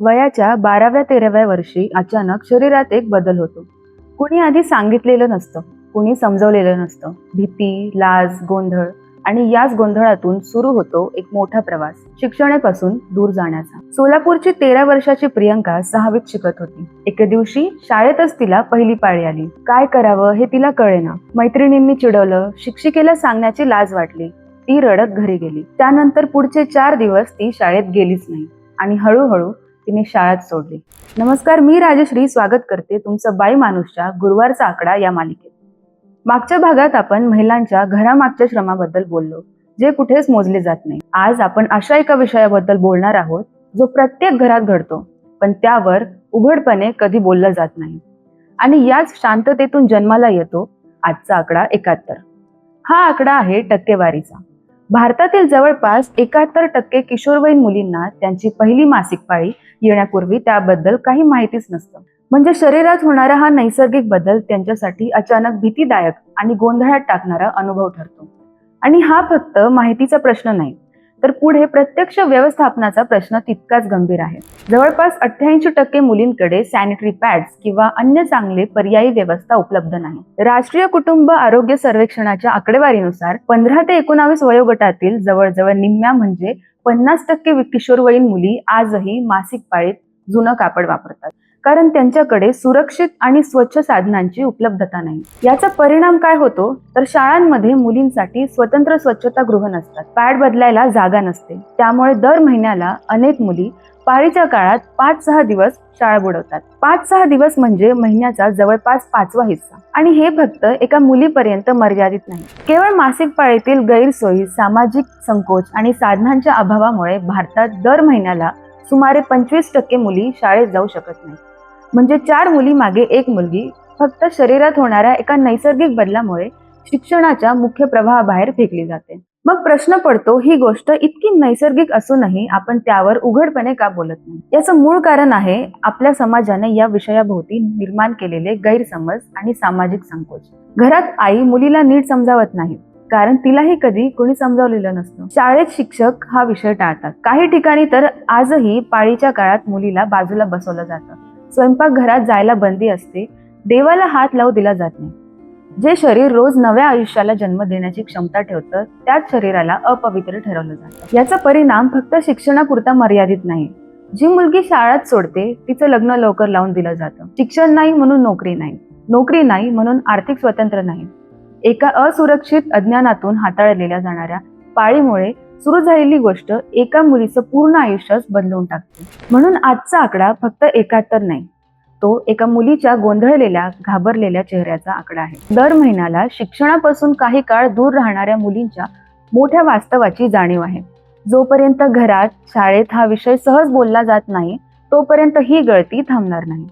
वयाच्या 12व्या-13व्या वर्षी अचानक शरीरात एक बदल होतो. कुणी आधी सांगितलेलं नसतं, कुणी समजवलेलं नसतं. भीती, लाज, गोंधळ आणि याच गोंधळातून सुरू होतो एक मोठा प्रवास, शिक्षणापासून दूर जाण्याचा. सोलापूरची 13 वर्षाची प्रियंका 6वीत शिकत होती. एके दिवशी शाळेतच तिला पहिली पाळी आली. काय करावं हे तिला कळेना. मैत्रिणींनी चिडवलं, शिक्षिकेला सांगण्याची लाज वाटली. ती रडत घरी गेली. त्यानंतर पुढचे 4 दिवस ती शाळेत गेलीच नाही आणि हळूहळू तिने शाळाच सोडली. नमस्कार, मी राजश्री स्वागत करते तुमचं बाई माणूसच्या गुरुवारचा आकडा या मालिकेत. मागच्या भागात आपण महिलांच्या घरामागच्या श्रमाबद्दल बोललो, जे कुठेच मोजले जात नाही. आज आपण अशा एका विषयाबद्दल बोलणार आहोत जो प्रत्येक घरात घडतो, पण त्यावर उघडपणे कधी बोललं जात नाही. आणि याच शांततेतून जन्माला येतो आजचा आकडा 71. हा आकडा आहे टक्केवारीचा. भारतातील जवळपास 71% किशोरवयीन मुलींना त्यांची पहिली मासिक पाळी येण्यापूर्वी त्याबद्दल काही माहितीच नसतं. म्हणजे शरीरात होणारा हा नैसर्गिक बदल त्यांच्यासाठी अचानक भीतीदायक आणि गोंधळात टाकणारा अनुभव ठरतो. आणि हा फक्त माहितीचा प्रश्न नाही, तर पुढे प्रत्यक्ष व्यवस्थापनाचा प्रश्न तितकाच गंभीर आहे. जवळपास 88% मुलींकडे सॅनिटरी पॅड्स किंवा अन्य चांगले पर्यायी व्यवस्था उपलब्ध नाही. राष्ट्रीय कुटुंब आरोग्य सर्वेक्षणाच्या आकडेवारीनुसार 15 ते 19 वयोगटातील जवळजवळ निम्म्या म्हणजे 50% किशोरवयीन मुली आजही मासिक पाळीत जुनं कापड वापरतात, कारण त्यांच्याकडे सुरक्षित आणि स्वच्छ साधनांची उपलब्धता नाही. याचा परिणाम काय होतो तर शाळांमध्ये मुलींसाठी स्वतंत्र स्वच्छतागृह नसतात, पॅड बदलायला जागा नसते. त्यामुळे दर महिन्याला अनेक मुली पाळीच्या काळात 5-6 दिवस शाळा बुडवतात. 5-6 दिवस म्हणजे महिन्याचा जवळपास 5वा हिस्सा. आणि हे फक्त एका मुलीपर्यंत मर्यादित नाही. केवळ मासिक पाळीतील गैरसोयी, सामाजिक संकोच आणि साधनांच्या अभावामुळे भारतात दर महिन्याला सुमारे 25% मुली शाळेत जाऊ शकत नाही. म्हणजे 4 मुली मागे 1 मुलगी फक्त शरीरात होणाऱ्या एका नैसर्गिक बदलामुळे शिक्षणाच्या मुख्य प्रवाहाबाहेर फेकली जाते. मग प्रश्न पडतो, ही गोष्ट इतकी नैसर्गिक असूनही आपण त्यावर उघडपणे का बोलत नाही? याचं मूळ कारण आहे आपल्या समाजाने या विषयाभोवती निर्माण केलेले गैरसमज आणि सामाजिक संकोच. घरात आई मुलीला नीट समजावत नाही, कारण तिलाही कधी कोणी समजावलेलं नसतं. शाळेत शिक्षक हा विषय टाळतात. काही ठिकाणी तर आजही पाळीच्या काळात मुलीला बाजूला बसवलं जातं. स्वयंपाकघरात जायला बंदी असते. देवाला हात लावू दिला जात नाही. जे शरीर रोज नव्या आयुष्याला जन्म देण्याची क्षमता ठेवतं, त्याच शरीराला अपवित्र ठरवलं जातं. याचा परिणाम फक्त शिक्षणापुरता मर्यादित नाही. जी मुलगी शाळाच सोडते तिचं लग्न लवकर लावून दिलं जातं. शिक्षण नाही म्हणून नोकरी नाही, नोकरी नाही म्हणून आर्थिक स्वातंत्र्य नाही. एका असुरक्षित अज्ञानातून हाताळलेल्या जाणाऱ्या पाळीमुळे सुरू झालेली गोष्ट एका मुलीचं पूर्ण आयुष्यच बदलून टाकते. म्हणून आजचा आकडा फक्त 71 नाही, तो एका मुलीच्या गोंधळलेल्या, घाबरलेल्या चेहऱ्याचा आकडा आहे. दर महिन्याला शिक्षणापासून काही काळ दूर राहणाऱ्या मुलींच्या मोठ्या वास्तवाची जाणीव आहे. जोपर्यंत घरात, शाळेत हा विषय सहज बोलला जात नाही, तोपर्यंत ही गळती थांबणार नाही.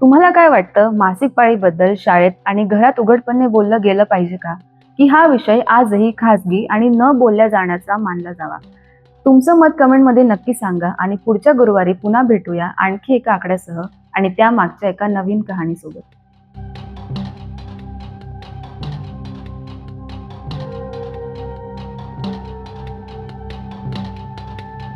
तुम्हाला काय वाटतं, मासिक पाळीबद्दल शाळेत आणि घरात उघडपणे बोललं गेलं पाहिजे का? की हा विषय आजही खासगी आणि न बोलल्या जाण्याचा मानला जावा? तुमचं मत कमेंटमध्ये नक्की सांगा आणि पुढच्या गुरुवारी पुन्हा भेटूया आणखी एका आकड्यासह आणि त्या मागच्या एका नवीन कहाणीसोबत.